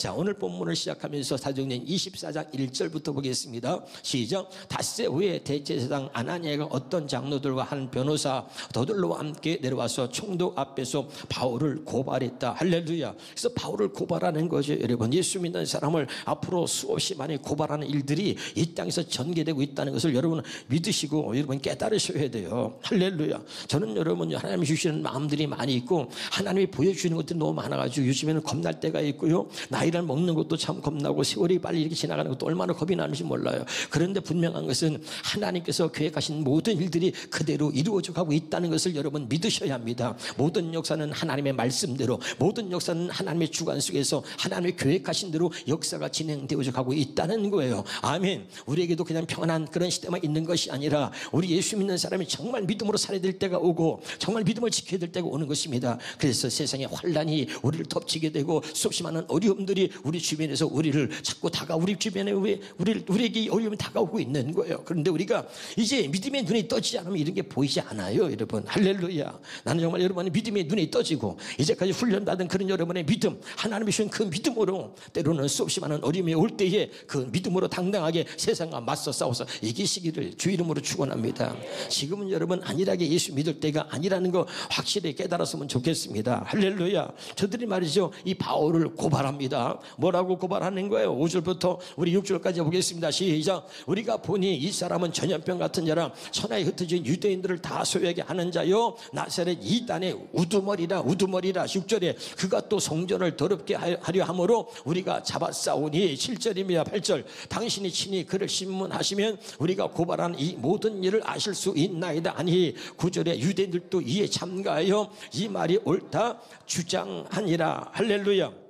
자, 오늘 본문을 시작하면서 사도행전 24장 1절부터 보겠습니다. 시작. 닷새 후에 대제사장 아나니아가 어떤 장로들과 한 변호사 더들로와 함께 내려와서 총독 앞에서 바울을 고발했다. 할렐루야. 그래서 바울을 고발하는 거죠. 여러분, 예수 믿는 사람을 앞으로 수없이 많이 고발하는 일들이 이 땅에서 전개되고 있다는 것을 여러분 믿으시고 여러분 깨달으셔야 돼요. 할렐루야. 저는 여러분 하나님이 주시는 마음들이 많이 있고 하나님이 보여주시는 것들이 너무 많아가지고 요즘에는 겁날 때가 있고요, 나이를 먹는 것도 참 겁나고 세월이 빨리 이렇게 지나가는 것도 얼마나 겁이 나는지 몰라요. 그런데 분명한 것은 하나님께서 계획하신 모든 일들이 그대로 이루어져 가고 있다는 것을 여러분 믿으셔야 합니다. 모든 역사는 하나님의 말씀대로, 모든 역사는 하나님의 주관 속에서 하나님의 계획하신 대로 역사가 진행되어져 가고 있다는 거예요. 아멘. 우리에게도 그냥 평안한 그런 시대만 있는 것이 아니라 우리 예수 믿는 사람이 정말 믿음으로 살아야 될 때가 오고 정말 믿음을 지켜야 될 때가 오는 것입니다. 그래서 세상의 환란이 우리를 덮치게 되고 수없이 많은 어려움들이 우리 주변에서 우리를 자꾸 우리 주변에 우리에게 어려움이 다가오고 있는 거예요. 그런데 우리가 이제 믿음의 눈이 떠지지 않으면 이런 게 보이지 않아요. 여러분 할렐루야. 나는 정말 여러분의 믿음의 눈이 떠지고 이제까지 훈련받은 그런 여러분의 믿음, 하나님이 주신 그 믿음으로 때로는 수없이 많은 어려움이 올 때에 그 믿음으로 당당하게 세상과 맞서 싸워서 이기시기를 주 이름으로 축원합니다. 지금은 여러분 안일하게 예수 믿을 때가 아니라는 거 확실히 깨달았으면 좋겠습니다. 할렐루야. 저들이 말이죠, 이 바울을 고발합니다. 뭐라고 고발하는 거예요? 5절부터 우리 6절까지 보겠습니다. 시작. 우리가 보니 이 사람은 전염병 같은 자라 천하에 흩어진 유대인들을 다 소유하게 하는 자요 나사렛 이단의 우두머리라. 6절에 그가 또 성전을 더럽게 하려 함으로 우리가 잡아싸우니 7절입니다. 8절. 당신이 친히 그를 신문하시면 우리가 고발하는 이 모든 일을 아실 수 있나이다. 아니 9절에 유대인들도 이에 참가하여 이 말이 옳다 주장하니라. 할렐루야.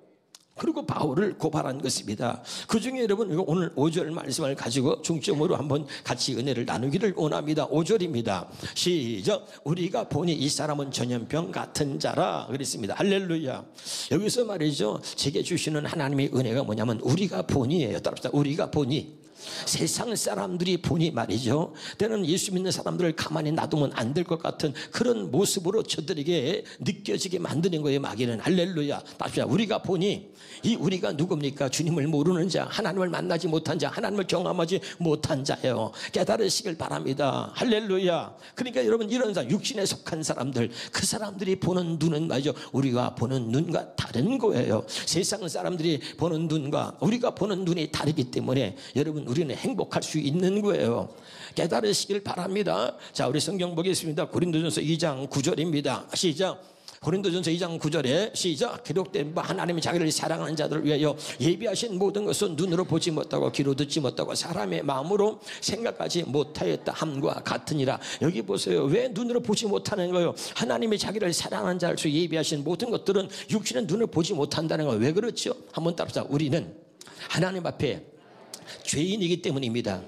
그리고 바울을 고발한 것입니다. 그 중에 여러분 오늘 5절 말씀을 가지고 중점으로 한번 같이 은혜를 나누기를 원합니다. 5절입니다. 시작. 우리가 보니 이 사람은 전염병 같은 자라 그랬습니다. 할렐루야. 여기서 말이죠, 제게 주시는 하나님의 은혜가 뭐냐면 우리가 보니예요. 따라합시다. 우리가 보니. 세상 사람들이 보니 말이죠, 때는 예수 믿는 사람들을 가만히 놔두면 안 될 것 같은 그런 모습으로 저들에게 느껴지게 만드는 거예요. 마귀는. 할렐루야. 답시다. 우리가 보니, 이 우리가 누굽니까? 주님을 모르는 자, 하나님을 만나지 못한 자, 하나님을 경험하지 못한 자예요. 깨달으시길 바랍니다. 할렐루야. 그러니까 여러분 이런 자, 육신에 속한 사람들, 그 사람들이 보는 눈은 말이죠, 우리가 보는 눈과 다른 거예요. 세상 사람들이 보는 눈과 우리가 보는 눈이 다르기 때문에 여러분 우리는 행복할 수 있는 거예요. 깨달으시길 바랍니다. 자, 우리 성경 보겠습니다. 고린도전서 2장 9절입니다. 시작. 고린도전서 2장 9절에 시작. 기록된 바 하나님이 자기를 사랑하는 자들을 위하여 예비하신 모든 것은 눈으로 보지 못하고 귀로 듣지 못하고 사람의 마음으로 생각하지 못하였다 함과 같으니라. 여기 보세요. 왜 눈으로 보지 못하는 거예요? 하나님이 자기를 사랑하는 자를 위해 예비하신 모든 것들은 육신은 눈을 보지 못한다는 거예요. 왜 그렇죠? 한번 따라합시다. 우리는 하나님 앞에 죄인이기 때문입니다.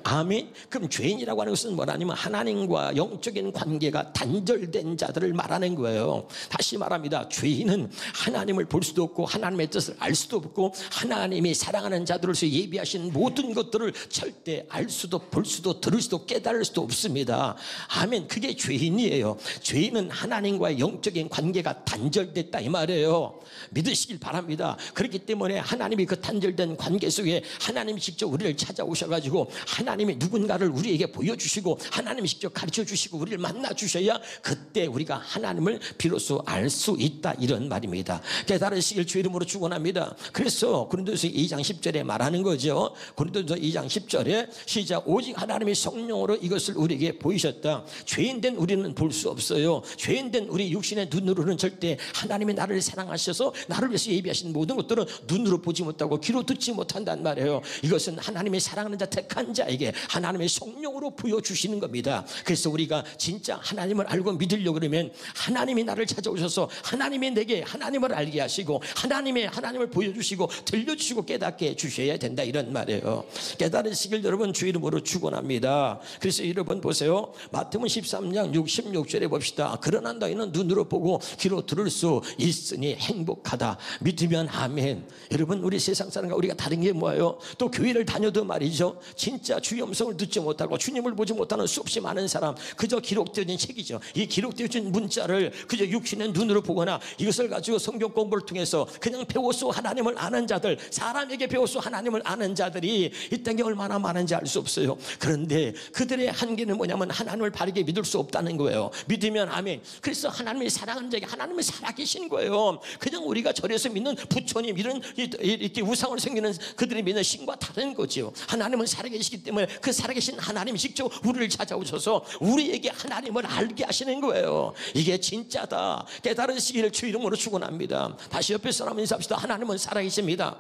아멘. 그럼 죄인이라고 하는 것은 뭐냐면 하나님과 영적인 관계가 단절된 자들을 말하는 거예요. 다시 말합니다. 죄인은 하나님을 볼 수도 없고 하나님의 뜻을 알 수도 없고 하나님이 사랑하는 자들로서 예비하신 모든 것들을 절대 알 수도 볼 수도 들을 수도 깨달을 수도 없습니다. 아멘. 그게 죄인이에요. 죄인은 하나님과의 영적인 관계가 단절됐다 이 말이에요. 믿으시길 바랍니다. 그렇기 때문에 하나님이 그 단절된 관계 속에 하나님이 직접 우리를 찾아오셔가지고 하나님이 누군가를 우리에게 보여주시고 하나님이 직접 가르쳐주시고 우리를 만나주셔야 그때 우리가 하나님을 비로소 알 수 있다 이런 말입니다. 깨달으시길 주 이름으로 축원합니다. 그래서 고린도서 2장 10절에 말하는 거죠. 고린도서 2장 10절에 시작. 오직 하나님이 성령으로 이것을 우리에게 보이셨다. 죄인된 우리는 볼 수 없어요. 죄인된 우리 육신의 눈으로는 절대 하나님이 나를 사랑하셔서 나를 위해서 예비하신 모든 것들은 눈으로 보지 못하고 귀로 듣지 못한단 말이에요. 이것은 하나님이 사랑하는 자 택한 자에게 하나님의 성령으로 부여주시는 겁니다. 그래서 우리가 진짜 하나님을 알고 믿으려고 그러면 하나님이 나를 찾아오셔서 하나님이 내게 하나님을 알게 하시고 하나님을 보여주시고 들려주시고 깨닫게 해주셔야 된다 이런 말이에요. 깨달으시길 여러분 주 이름으로 축원합니다. 그래서 여러분 보세요. 마태복음 13장 66절에 봅시다. 그러나 너희는 눈으로 보고 귀로 들을 수 있으니 행복하다. 믿으면 아멘. 여러분 우리 세상 사람과 우리가 다른 게 뭐예요? 또 교회를 다녀도 말이죠. 진짜 주의 음성을 듣지 못하고 주님을 보지 못하는 수없이 많은 사람, 그저 기록되어진 책이죠. 이 기록되어진 문자를 그저 육신의 눈으로 보거나 이것을 가지고 성경 공부를 통해서 그냥 배워서 하나님을 아는 자들, 사람에게 배워서 하나님을 아는 자들이 이 땅에 얼마나 많은지 알 수 없어요. 그런데 그들의 한계는 뭐냐면 하나님을 바르게 믿을 수 없다는 거예요. 믿으면 아멘. 그래서 하나님이 사랑하는 자에게 하나님이 살아계신 거예요. 그냥 우리가 절에서 믿는 부처님 이런 이렇게 우상을 섬기는 그들이 믿는 신과 다른 거죠. 하나님은 살아계시기 때문에 그 살아계신 하나님이 직접 우리를 찾아오셔서 우리에게 하나님을 알게 하시는 거예요. 이게 진짜다 깨달으시기를 주 이름으로 축원합니다. 다시 옆에 사람 인사합시다. 하나님은 살아계십니다.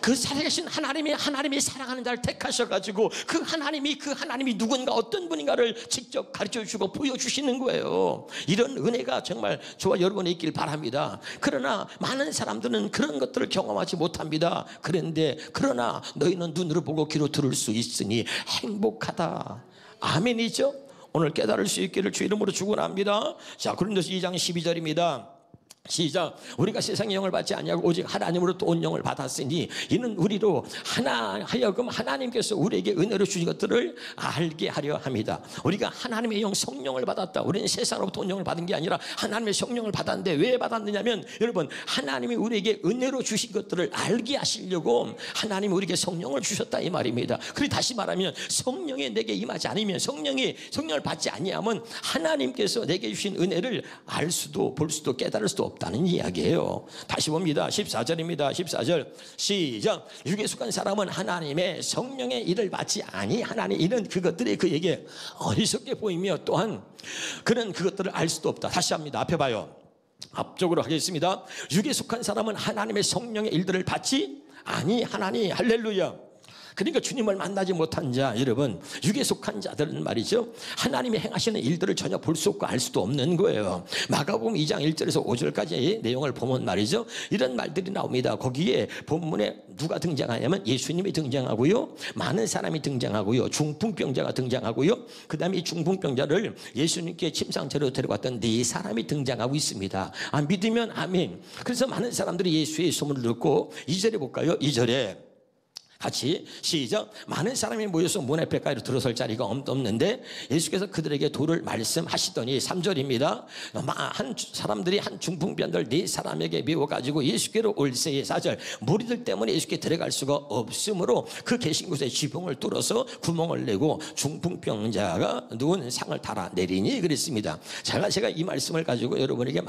그 살아계신 하나님이 사랑하는 자를 택하셔가지고 그 하나님이 누군가 어떤 분인가를 직접 가르쳐주시고 보여주시는 거예요. 이런 은혜가 정말 저와 여러분에 있길 바랍니다. 그러나 많은 사람들은 그런 것들을 경험하지 못합니다. 그러나 너희는 눈으로 보고 귀로 들을 수 있으니 행복하다. 아멘이죠. 오늘 깨달을 수 있기를 주 이름으로 축원합니다. 자, 고린도서 2장 12절입니다. 시작. 우리가 세상의 영을 받지 아니하고 오직 하나님으로부터 온 영을 받았으니 이는 우리로 하여금 하나님께서 우리에게 은혜로 주신 것들을 알게 하려 합니다. 우리가 하나님의 영 성령을 받았다. 우리는 세상으로부터 온 영을 받은 게 아니라 하나님의 성령을 받았는데 왜 받았느냐면 여러분 성령이 우리에게 은혜로 주신 것들을 알게 하시려고 하나님이 우리에게 성령을 주셨다 이 말입니다. 그리고 다시 말하면 성령이 내게 임하지 않으면 성령을 받지 아니하면 하나님께서 내게 주신 은혜를 알 수도 볼 수도 깨달을 수도 없다는 이야기예요. 다시 봅니다. 14절입니다. 14절 시작. 육에 속한 사람은 하나님의 성령의 일을 받지 아니하나니 이는 그것들이 그에게 어리석게 보이며 또한 그는 그것들을 알 수도 없다. 다시 합니다. 앞에 봐요. 앞쪽으로 하겠습니다. 육에 속한 사람은 하나님의 성령의 일들을 받지 아니하나니. 할렐루야. 그러니까 주님을 만나지 못한 자 여러분, 육에 속한 자들은 말이죠 하나님이 행하시는 일들을 전혀 볼 수 없고 알 수도 없는 거예요. 마가복음 2장 1절에서 5절까지의 내용을 보면 말이죠 이런 말들이 나옵니다. 거기에 본문에 누가 등장하냐면 예수님이 등장하고요, 많은 사람이 등장하고요, 중풍병자가 등장하고요, 그 다음에 이 중풍병자를 예수님께 침상차로 데려갔던 네 사람이 등장하고 있습니다. 믿으면 아멘. 그래서 많은 사람들이 예수의 소문을 듣고 2절에 볼까요? 2절에 같이 시작. 많은 사람이 모여서 문 앞에 가까이로 들어설 자리가 없는데 예수께서 그들에게 도를 말씀하시더니 3절입니다. 한 사람들이 한 중풍병자를 네 사람에게 메워가지고 예수께로 올세에 4절 무리들 때문에 예수께 들어갈 수가 없으므로 그 계신 곳에 지붕을 뚫어서 구멍을 내고 중풍병자가 누운 상을 달아 내리니 그랬습니다. 제가 이 말씀을 가지고 여러분에게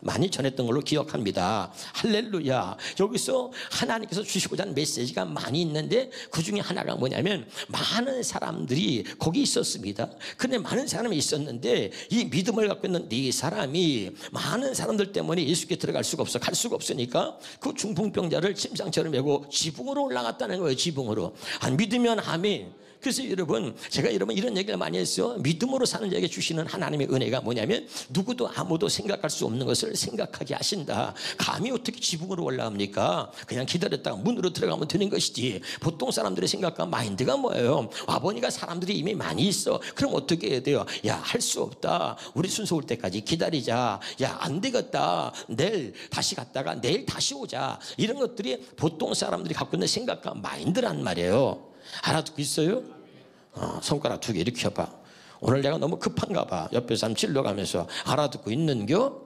많이 전했던 걸로 기억합니다. 할렐루야. 여기서 하나님께서 주시고자 하는 메시지가 많이 있는데 그 중에 하나가 뭐냐면 많은 사람들이 거기 있었습니다. 근데 많은 사람이 있었는데 이 믿음을 갖고 있는 네 사람이 많은 사람들 때문에 예수께 들어갈 수가 없어. 갈 수가 없으니까 그 중풍병자를 침상처럼 메고 지붕으로 올라갔다는 거예요. 지붕으로. 안 믿으면 아멘. 그래서 여러분 제가 이런 얘기를 많이 했어요. 믿음으로 사는 자에게 주시는 하나님의 은혜가 뭐냐면 누구도 아무도 생각할 수 없는 것을 생각하게 하신다. 감히 어떻게 지붕으로 올라갑니까? 그냥 기다렸다가 문으로 들어가면 되는 것이지. 보통 사람들의 생각과 마인드가 뭐예요? 와보니까 사람들이 이미 많이 있어. 그럼 어떻게 해야 돼요? 야, 할 수 없다. 우리 순서 올 때까지 기다리자. 야, 안 되겠다. 내일 다시 갔다가 내일 다시 오자. 이런 것들이 보통 사람들이 갖고 있는 생각과 마인드란 말이에요. 알아듣고 있어요? 손가락 2개 이렇게 해봐. 오늘 내가 너무 급한가 봐. 옆에 사람 찔러가면서 알아듣고 있는겨?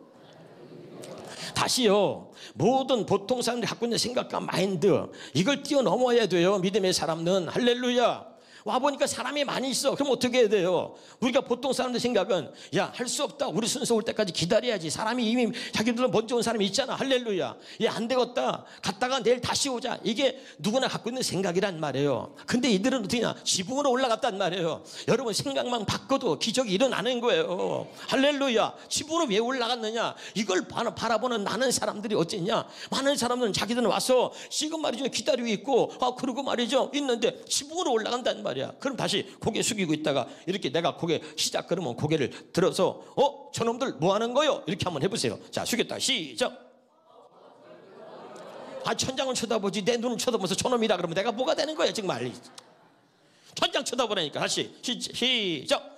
다시요. 모든 보통 사람들이 갖고 있는 생각과 마인드 이걸 뛰어넘어야 돼요. 믿음의 사람은. 할렐루야. 와보니까 사람이 많이 있어. 그럼 어떻게 해야 돼요? 우리가 보통 사람들 생각은 야, 할 수 없다. 우리 순서 올 때까지 기다려야지. 사람이 이미 자기들로 먼저 온 사람이 있잖아. 할렐루야. 야, 안 되겠다. 갔다가 내일 다시 오자. 이게 누구나 갖고 있는 생각이란 말이에요. 근데 이들은 어떻게냐? 지붕으로 올라갔단 말이에요. 여러분 생각만 바꿔도 기적이 일어나는 거예요. 할렐루야. 지붕으로 왜 올라갔느냐? 이걸 바라보는 많은 사람들이 어쨌냐? 많은 사람들은 자기들은 와서 지금 말이죠 기다리고 있고 그러고 말이죠 있는데 지붕으로 올라간단 말이에요. 그럼 다시 고개 숙이고 있다가 이렇게 내가 고개 시작 그러면 고개를 들어서 저놈들 뭐 하는 거요? 이렇게 한번 해보세요. 자, 숙였다. 시작. 천장을 쳐다보지 내 눈을 쳐다보면서 저놈이라 그러면 내가 뭐가 되는 거야 정말. 천장 쳐다보라니까. 다시 시작.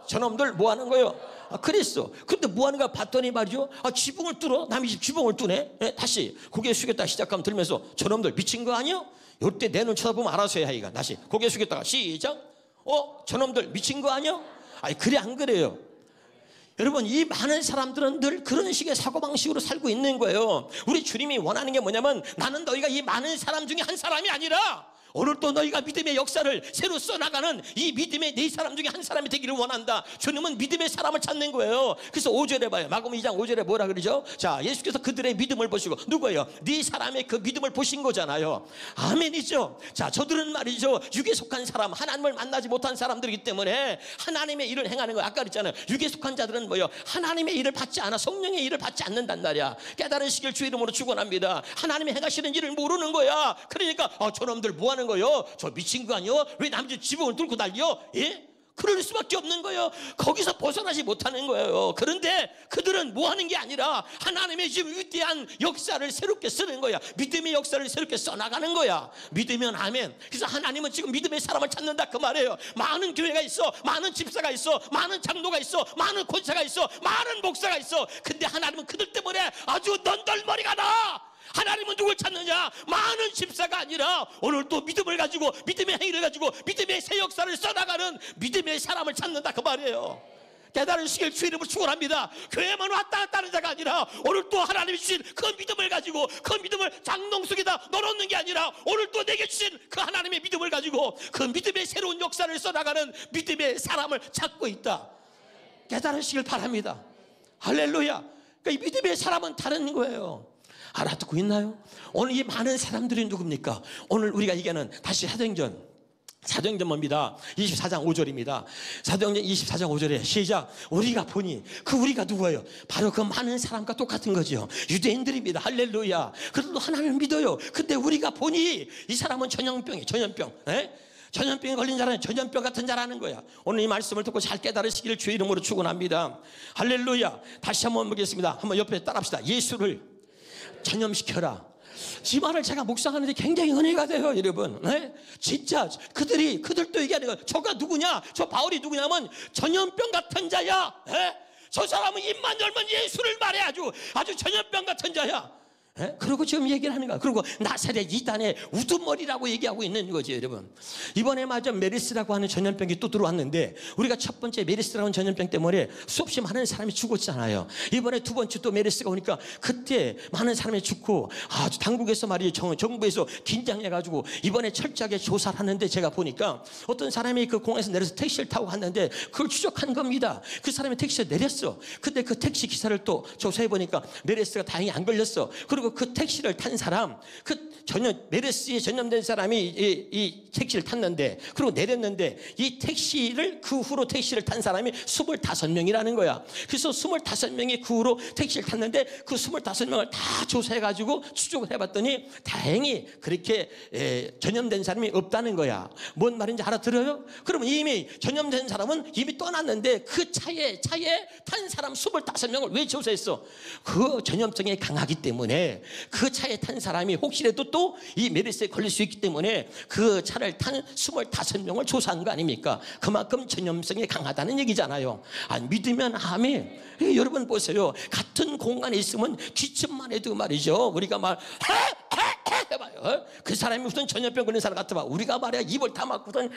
저놈들 뭐 하는 거요? 그랬어. 근데 뭐 하는가 봤더니 말이죠. 지붕을 뚫어. 남의 집 지붕을 뚫네. 다시 고개 숙였다 시작하면 들면서 저놈들 미친 거 아니야? 이때 내 눈 쳐다보면 알아서 해. 이가 다시 고개 숙였다가 시작. 저놈들 미친 거 아니야? 아니 그래 안 그래요? 여러분, 이 많은 사람들은 늘 그런 식의 사고방식으로 살고 있는 거예요. 우리 주님이 원하는 게 뭐냐면, 나는 너희가 이 많은 사람 중에 한 사람이 아니라 오늘 또 너희가 믿음의 역사를 새로 써나가는 이 믿음의 네 사람 중에 한 사람이 되기를 원한다. 주님은 믿음의 사람을 찾는 거예요. 그래서 5절에 봐요. 마가복음 2장 5절에 뭐라 그러죠? 자, 예수께서 그들의 믿음을 보시고, 누구예요? 네 사람의 그 믿음을 보신 거잖아요. 아멘이죠. 자, 저들은 말이죠, 육에 속한 사람, 하나님을 만나지 못한 사람들이기 때문에 하나님의 일을 행하는 거예요. 아까 그랬잖아요. 육에 속한 자들은 뭐예요? 하나님의 일을 받지 않아, 성령의 일을 받지 않는단 말이야. 깨달으시길 주 이름으로 축원합니다. 하나님이 행하시는 일을 모르는 거야. 그러니까 저놈들 뭐 하는 거요? 저 미친 거 아니요? 왜 남의 지붕을 뚫고 달려? 예? 그럴 수밖에 없는 거예요. 거기서 벗어나지 못하는 거예요. 그런데 그들은 뭐 하는 게 아니라 하나님의 지금 위대한 역사를 새롭게 쓰는 거야. 믿음의 역사를 새롭게 써나가는 거야. 믿으면 아멘. 그래서 하나님은 지금 믿음의 사람을 찾는다 그 말이에요. 많은 교회가 있어, 많은 집사가 있어, 많은 장로가 있어, 많은 권사가 있어, 많은 목사가 있어. 근데 하나님은 그들 때문에 아주 넌덜머리가 나. 하나님은 누굴 찾느냐? 많은 집사가 아니라 오늘 또 믿음을 가지고, 믿음의 행위를 가지고 믿음의 새 역사를 써나가는 믿음의 사람을 찾는다 그 말이에요. 깨달으시길 주 이름으로 축원합니다. 교회만 왔다 갔다 하는 자가 아니라 오늘 또 하나님이 주신 그 믿음을 가지고, 그 믿음을 장롱 속에다 넣어놓는 게 아니라 오늘 또 내게 주신 그 하나님의 믿음을 가지고 그 믿음의 새로운 역사를 써나가는 믿음의 사람을 찾고 있다. 깨달으시길 바랍니다. 할렐루야. 그러니까 이 믿음의 사람은 다른 거예요. 알아듣고 있나요? 오늘 이 많은 사람들이 누굽니까? 오늘 우리가 얘기하는 다시 사도행전 뭡니다. 24장 5절입니다. 사도행전 24장 5절에 시작. 우리가 보니, 그 우리가 누구예요? 바로 그 많은 사람과 똑같은 거죠. 유대인들입니다. 할렐루야. 그들도 하나님을 믿어요. 근데 우리가 보니 이 사람은 전염병이 전염병에 걸린 자라는 전염병 같은 자라는 거야. 오늘 이 말씀을 듣고 잘 깨달으시기를 주의 이름으로 축원합니다. 할렐루야. 다시 한번 보겠습니다. 한번 옆에 따라합시다. 예수를 전염시켜라. 이 말을 제가 묵상하는데 굉장히 은혜가 돼요, 여러분. 네? 진짜 그들도 얘기하는 거예요. 저가 누구냐? 저 바울이 누구냐면 전염병 같은 자야. 네? 저 사람은 입만 열면 예수를 말해. 아주 전염병 같은 자야. 그리고 지금 얘기를 하는 거야. 그리고 나사렛 이단의 우두머리라고 얘기하고 있는 거죠, 여러분. 이번에 맞아 메르스라고 하는 전염병이 또 들어왔는데, 우리가 첫 번째 메르스라고 하는 전염병 때문에 수없이 많은 사람이 죽었잖아요. 이번에 두 번째 또 메르스가 오니까 그때 많은 사람이 죽고, 아주 당국에서 말이에요, 정부에서 긴장해가지고 이번에 철저하게 조사를 하는데, 제가 보니까 어떤 사람이 그 공항에서 내려서 택시를 타고 갔는데 그걸 추적한 겁니다. 그 사람이 택시에 내렸어. 근데 그 택시 기사를 또 조사해보니까 메르스가 다행히 안 걸렸어. 그리고 그 택시를 탄 사람, 메르스에 전염된 사람이 이 택시를 탔는데, 그리고 내렸는데, 이 택시를 그 후로 택시를 탄 사람이 25명이라는 거야. 그래서 25명이 그 후로 택시를 탔는데, 그 25명을 다 조사해가지고 추적을 해봤더니 다행히 그렇게 전염된 사람이 없다는 거야. 뭔 말인지 알아들어요? 그러면 이미 전염된 사람은 이미 떠났는데, 그 차에 탄 사람 25명을 왜 조사했어? 그 전염성이 강하기 때문에 그 차에 탄 사람이 혹시라도 또 이 메르스에 걸릴 수 있기 때문에 그 차를 탄 25명을 조사한 거 아닙니까? 그만큼 전염성이 강하다는 얘기잖아요. 믿으면 아멘. 여러분 보세요. 같은 공간에 있으면 기침만 해도 말이죠, 우리가 해봐요. 그 사람이 무슨 전염병 걸린 사람 같아 봐. 우리가 말이야 입을 다 막고선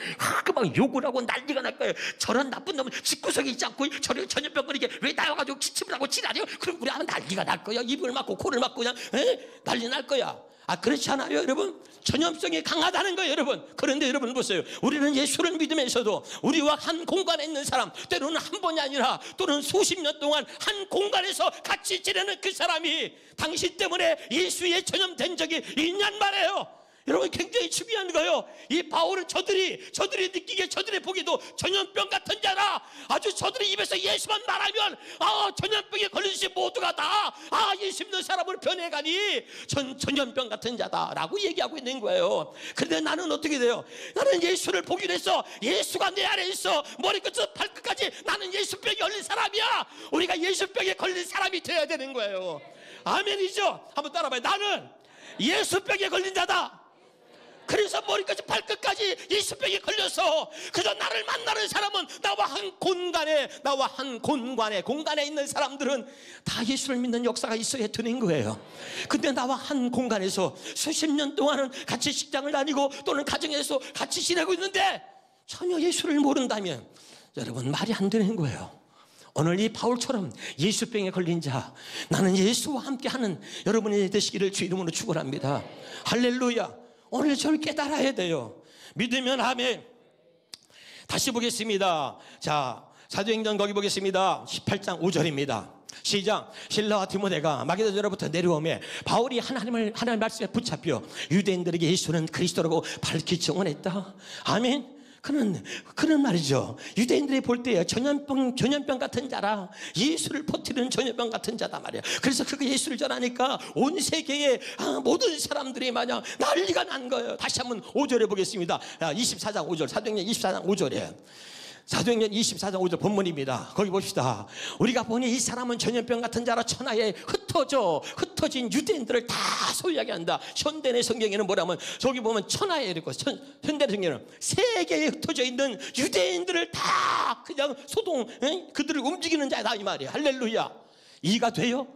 막 욕을 하고 난리가 날 거예요. 저런 나쁜 놈은 집구석에 있지 않고 저런 전염병 걸리게 왜 나와가지고 기침을 하고 지랄해요? 그럼 우리 하면 난리가 날 거야. 입을 막고 코를 막고 그냥 난리 날 거야. 그렇지 않아요, 여러분? 전염성이 강하다는 거예요, 여러분. 그런데 여러분 보세요. 우리는 예수를 믿으면서도 우리와 한 공간에 있는 사람, 때로는 한 번이 아니라 또는 수십 년 동안 한 공간에서 같이 지내는 그 사람이 당신 때문에 예수에 전염된 적이 있냔 말이에요. 여러분, 굉장히 중요한 거예요. 이 바울은 저들이 느끼기에, 저들이 보기에도 전염병 같은 자라. 아주 저들의 입에서 예수만 말하면 전염병에 걸린 시 모두가 다 예수 믿는 사람을 변해가니 전염병 같은 자다라고 얘기하고 있는 거예요. 그런데 나는 어떻게 돼요? 나는 예수를 보기로 했어. 예수가 내 안에 있어. 머리끝부터 발끝까지 나는 예수병에 걸린 사람이야. 우리가 예수병에 걸린 사람이 돼야 되는 거예요. 아멘이죠? 한번 따라봐요. 나는 예수병에 걸린 자다. 그래서 머리까지 발끝까지 예수병에 걸려서 그저 나를 만나는 사람은 나와 한 공간에 있는 사람들은 다 예수를 믿는 역사가 있어야 되는 거예요. 근데 나와 한 공간에서 수십 년 동안은 같이 직장을 다니고 또는 가정에서 같이 지내고 있는데 전혀 예수를 모른다면 여러분, 말이 안 되는 거예요. 오늘 이 바울처럼 예수병에 걸린 자, 나는 예수와 함께하는 여러분이 되시기를 주 이름으로 축원합니다. 할렐루야. 오늘 저를 깨달아야 돼요. 믿으면 아멘. 다시 보겠습니다. 자, 사도행전 거기 보겠습니다. 18장 5절입니다. 시작. 실라와 디모데가 마게도냐로부터 내려오매 바울이 하나님의 말씀에 붙잡혀 유대인들에게 예수는 그리스도라고 밝히 증언했다. 아멘. 그런 말이죠. 유대인들이 볼 때 전염병 같은 자라, 예수를 퍼뜨리는 전염병 같은 자다 말이야. 그래서 그 예수를 전하니까 온 세계의 모든 사람들이 마냥 난리가 난 거예요. 다시 한번 5절에 보겠습니다. 24장 5절, 사도행전 24장 5절에. 사도행전 24장 5절 본문입니다. 거기 봅시다. 우리가 보니 이 사람은 전염병 같은 자라 천하에 흩어진 유대인들을 다 소유하게 한다. 현대의 성경에는 뭐라면 저기 보면 천하에 이렇고 현대 성경에는 세계에 흩어져 있는 유대인들을 다 그냥 그들을 움직이는 자다 이 말이야. 할렐루야. 이해가 돼요?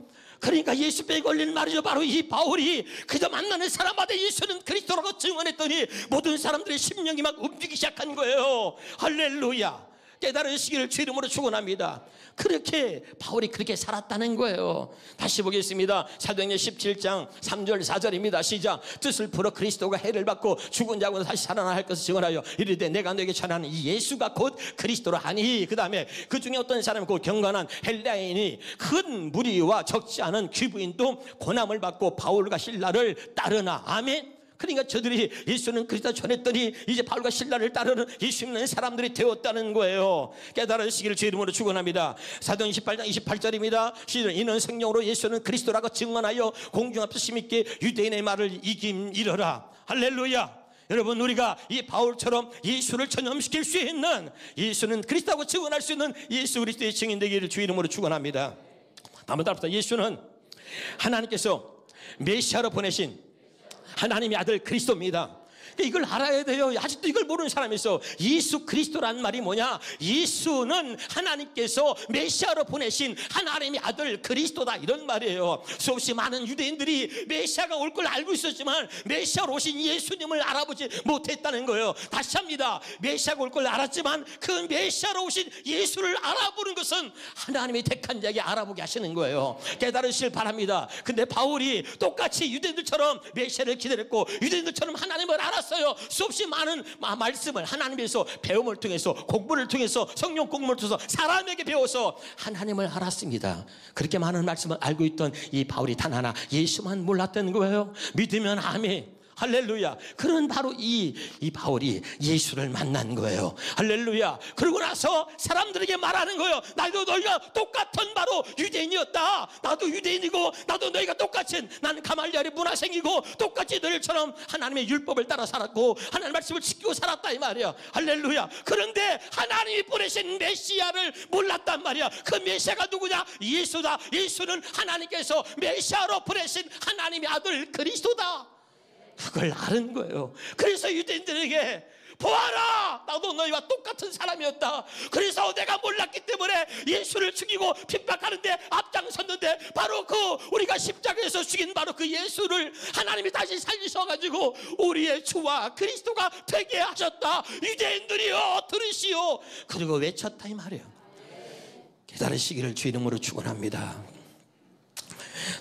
그러니까 예수병에 걸린 말이죠. 바로 이 바울이 그저 만나는 사람마다 예수는 그리스도라고 증언했더니 모든 사람들의 심령이 막 움직이기 시작한 거예요. 할렐루야. 깨달으시기를 주 이름으로 축원합니다. 그렇게 바울이 그렇게 살았다는 거예요. 다시 보겠습니다. 사도행전 17장 3절 4절입니다. 시작. 뜻을 풀어 그리스도가 해를 받고 죽은 자고는 다시 살아나 할 것을 증언하여 이르되 내가 너에게 전하는 이 예수가 곧 그리스도라 하니. 그 다음에 그 중에 어떤 사람이 곧 경건한 헬라인이 큰 무리와 적지 않은 귀부인도 고난을 받고 바울과 실라를 따르나. 아멘. 그러니까 저들이 예수는 그리스도 전했더니 이제 바울과 실라를 따르는 예수 믿는 사람들이 되었다는 거예요. 깨달으시기를 주 이름으로 축원합니다. 사도행전 18장 28절입니다. 이는 성령으로 예수는 그리스도라고 증언하여 공중 앞에서 힘있게 유대인의 말을 이김이러라. 할렐루야. 여러분, 우리가 이 바울처럼 예수를 전염시킬 수 있는, 예수는 그리스도라고 증언할 수 있는 예수 그리스도의 증인 되기를 주 이름으로 축원합니다. 한번 따라합시다. 예수는 하나님께서 메시아로 보내신 하나님의 아들 그리스도입니다. 이걸 알아야 돼요. 아직도 이걸 모르는 사람이 있어. 예수 그리스도란 말이 뭐냐? 예수는 하나님께서 메시아로 보내신 하나님의 아들 그리스도다, 이런 말이에요. 수없이 많은 유대인들이 메시아가 올 걸 알고 있었지만 메시아로 오신 예수님을 알아보지 못했다는 거예요. 다시 합니다. 메시아가 올 걸 알았지만 그 메시아로 오신 예수를 알아보는 것은 하나님의 택한 자에게 알아보게 하시는 거예요. 깨달으시길 바랍니다. 근데 바울이 똑같이 유대인들처럼 메시아를 기다렸고 유대인들처럼 하나님을 알았어요. 수없이 많은 말씀을 하나님에서 배움을 통해서, 공부를 통해서, 성령 공부를 통해서 사람에게 배워서 하나님을 알았습니다. 그렇게 많은 말씀을 알고 있던 이 바울이 단 하나 예수만 몰랐던 거예요. 믿으면 아멘. 할렐루야. 그런 바로 이 바울이 예수를 만난 거예요. 할렐루야. 그러고 나서 사람들에게 말하는 거예요. 나도 너희가 똑같은 바로 유대인이었다. 나도 유대인이고 나도 너희가 똑같이, 나는 가말리엘의 문화생이고 똑같이 너희처럼 하나님의 율법을 따라 살았고 하나님의 말씀을 지키고 살았다 이 말이야. 할렐루야. 그런데 하나님이 보내신 메시아를 몰랐단 말이야. 그 메시아가 누구냐? 예수다. 예수는 하나님께서 메시아로 보내신 하나님의 아들 그리스도다. 그걸 아는 거예요. 그래서 유대인들에게 보아라, 나도 너희와 똑같은 사람이었다. 그래서 내가 몰랐기 때문에 예수를 죽이고 핍박하는데 앞장섰는데 바로 그 우리가 십자가에서 죽인 바로 그 예수를 하나님이 다시 살리셔가지고 우리의 주와 그리스도가 되게 하셨다. 유대인들이여 들으시오. 그리고 외쳤다 이 말이에요. 깨달으시기를 주 이름으로 축원합니다.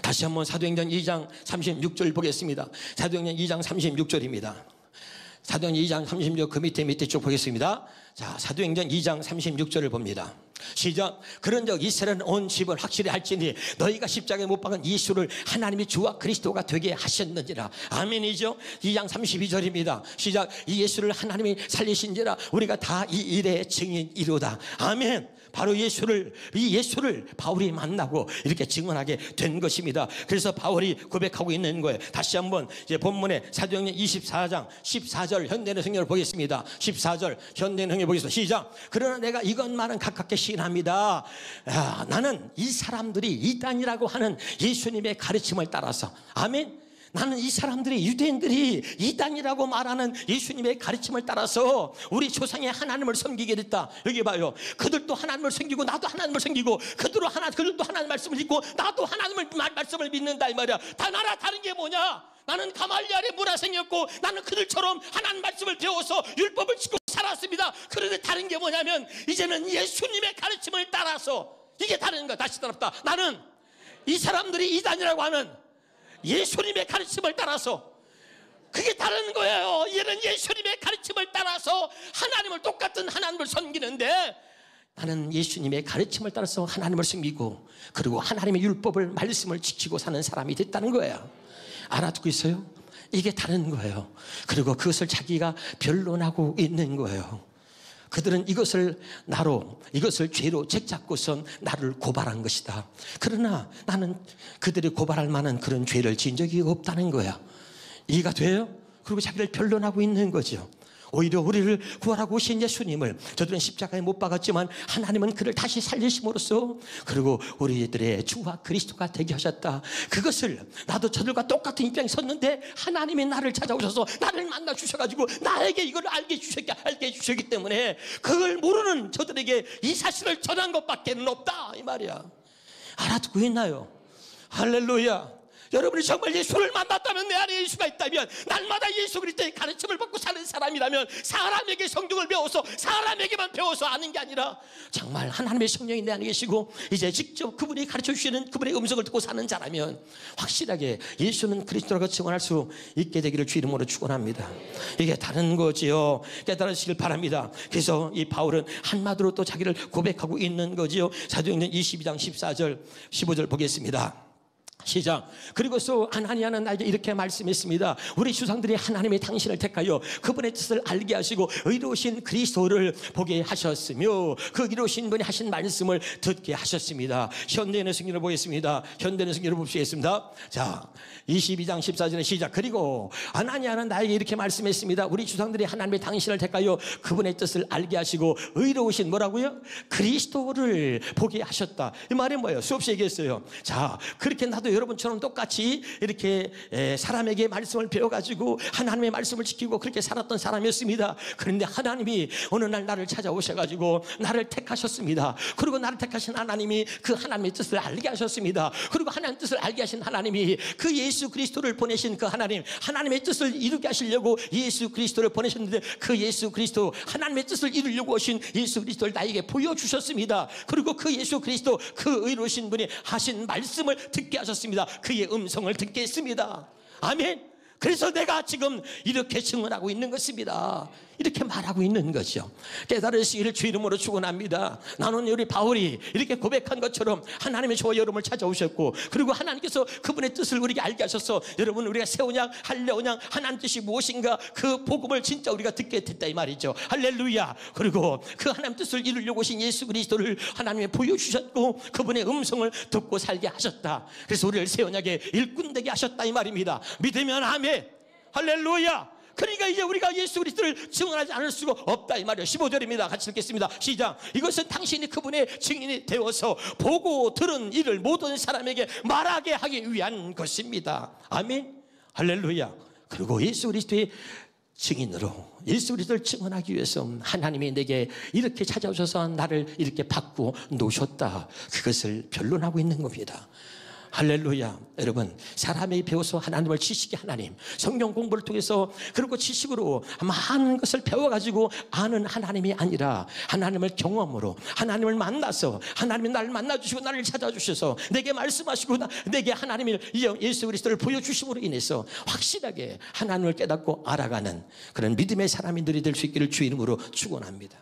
다시 한번 사도행전 2장 36절 보겠습니다. 사도행전 2장 36절입니다. 사도행전 2장 36, 그 밑에 쭉 보겠습니다. 자, 사도행전 2장 36절을 봅니다. 시작. 그런즉 이스라엘은 온 집을 확실히 할지니 너희가 십자가에 못 박은 예수를 하나님이 주와 그리스도가 되게 하셨는지라. 아멘이죠. 2장 32절입니다. 시작. 이 예수를 하나님이 살리신지라 우리가 다 이 일의 증인이로다. 아멘. 바로 이 예수를 바울이 만나고 이렇게 증언하게 된 것입니다. 그래서 바울이 고백하고 있는 거예요. 다시 한번 이제 본문에 사도행전 24장 14절 현대의 성경을 보겠습니다. 14절 현대의 성경 보겠습니다. 시작. 그러나 내가 이것만은 가깝게 시인합니다. 나는 이 사람들이 이단이라고 하는 예수님의 가르침을 따라서, 아멘. 나는 이 사람들이, 유대인들이 이단이라고 말하는 예수님의 가르침을 따라서 우리 조상의 하나님을 섬기게 됐다. 여기 봐요. 그들도 하나님을 섬기고 나도 하나님을 섬기고, 그들도 하나님 말씀을 믿고 나도 하나님을 말씀을 믿는다 이 말이야. 다른 게 뭐냐? 나는 가말리엘의 문화생이었고 나는 그들처럼 하나님 말씀을 배워서 율법을 지키고 살았습니다. 그런데 다른 게 뭐냐면 이제는 예수님의 가르침을 따라서, 이게 다른 거야. 다시 따라합다. 나는 이 사람들이 이단이라고 하는 예수님의 가르침을 따라서, 그게 다른 거예요. 얘는 예수님의 가르침을 따라서 하나님을, 똑같은 하나님을 섬기는데, 나는 예수님의 가르침을 따라서 하나님을 섬기고 그리고 하나님의 율법을, 말씀을 지키고 사는 사람이 됐다는 거예요. 알아듣고 있어요? 이게 다른 거예요. 그리고 그것을 자기가 변론하고 있는 거예요. 그들은 이것을 죄로 책잡고선 나를 고발한 것이다. 그러나 나는 그들이 고발할 만한 그런 죄를 지은 적이 없다는 거야. 이해가 돼요? 그리고 자기를 변론하고 있는 거죠. 오히려 우리를 구하라고 오신 예수님을 저들은 십자가에 못 박았지만 하나님은 그를 다시 살리심으로써 그리고 우리들의 주와 그리스도가 되게 하셨다. 그것을 나도 저들과 똑같은 입장에 섰는데 하나님이 나를 찾아오셔서 나를 만나 주셔가지고 나에게 이걸 알게 해주셨기 때문에 그걸 모르는 저들에게 이 사실을 전한 것밖에 없다 이 말이야. 알아듣고 있나요? 할렐루야. 여러분이 정말 예수를 만났다면, 내 안에 예수가 있다면, 날마다 예수 그리스도의 가르침을 받고 사는 사람이라면, 사람에게 성경을 배워서 사람에게만 배워서 아는 게 아니라 정말 하나님의 성령이 내 안에 계시고 이제 직접 그분이 가르쳐 주시는 그분의 음성을 듣고 사는 자라면 확실하게 예수는 그리스도라고 증언할 수 있게 되기를 주 이름으로 축원합니다. 이게 다른 거지요. 깨달으시길 바랍니다. 그래서 이 바울은 한마디로 또 자기를 고백하고 있는 거지요. 사도행전 22장 14절 15절 보겠습니다. 시작. 그리고서 아나니아는 나에게 이렇게 말씀했습니다. 우리 조상들이 하나님의 당신을 택하여 그분의 뜻을 알게 하시고 의로우신 그리스도를 보게 하셨으며 그 의로우신 분이 하신 말씀을 듣게 하셨습니다. 현대인의 성경을 보겠습니다. 현대인의 성경을 보시겠습니다. 자, 22장 14절에 시작. 그리고 아나니아는 나에게 이렇게 말씀했습니다. 우리 조상들이 하나님의 당신을 택하여 그분의 뜻을 알게 하시고 의로우신 뭐라고요? 그리스도를 보게 하셨다. 이 말이 뭐예요? 수없이 얘기했어요. 자, 그렇게 나도 여러분처럼 똑같이 이렇게 사람에게 말씀을 배워가지고 하나님의 말씀을 지키고 그렇게 살았던 사람이었습니다. 그런데 하나님이 어느 날 나를 찾아오셔가지고 나를 택하셨습니다. 그리고 나를 택하신 하나님이 그 하나님의 뜻을 알게 하셨습니다. 그리고 하나님의 뜻을 알게 하신 하나님이 그 예수 그리스도를 보내신 그 하나님의 뜻을 이루게 하시려고 예수 그리스도를 보내셨는데 그 예수 그리스도, 하나님의 뜻을 이루려고 오신 예수 그리스도를 나에게 보여주셨습니다. 그리고 그 예수 그리스도, 그 의로우신 분이 하신 말씀을 듣게 하셨습니다. 그의 음성을 듣게 했습니다. 아멘. 그래서 내가 지금 이렇게 증언하고 있는 것입니다. 이렇게 말하고 있는 거죠. 깨달으시기를 주 이름으로 축원합니다. 나는 우리 바울이 이렇게 고백한 것처럼 하나님의 저와 여러분을 찾아오셨고 그리고 하나님께서 그분의 뜻을 우리에게 알게 하셔서 여러분 우리가 새 언약, 할례 언약, 하나님 뜻이 무엇인가 그 복음을 진짜 우리가 듣게 됐다 이 말이죠. 할렐루야. 그리고 그 하나님 뜻을 이루려고 오신 예수 그리스도를 하나님이 보여주셨고 그분의 음성을 듣고 살게 하셨다. 그래서 우리를 새 언약의 일꾼 되게 하셨다 이 말입니다. 믿으면 아멘. 할렐루야. 그러니까 이제 우리가 예수 그리스도를 증언하지 않을 수가 없다 이 말이에요. 15절입니다. 같이 읽겠습니다. 시작. 이것은 당신이 그분의 증인이 되어서 보고 들은 일을 모든 사람에게 말하게 하기 위한 것입니다. 아멘. 할렐루야. 그리고 예수 그리스도의 증인으로 예수 그리스도를 증언하기 위해서 하나님이 내게 이렇게 찾아오셔서 나를 이렇게 바꾸어 놓으셨다. 그것을 변론하고 있는 겁니다. 할렐루야. 여러분, 사람이 배워서 하나님을 지식의 하나님, 성경 공부를 통해서 그리고 지식으로 많은 것을 배워가지고 아는 하나님이 아니라 하나님을 경험으로, 하나님을 만나서 하나님이 나를 만나주시고 나를 찾아주셔서 내게 말씀하시고 내게 하나님을 예수 그리스도를 보여주심으로 인해서 확실하게 하나님을 깨닫고 알아가는 그런 믿음의 사람들이 될 수 있기를 주 이름으로 축원합니다.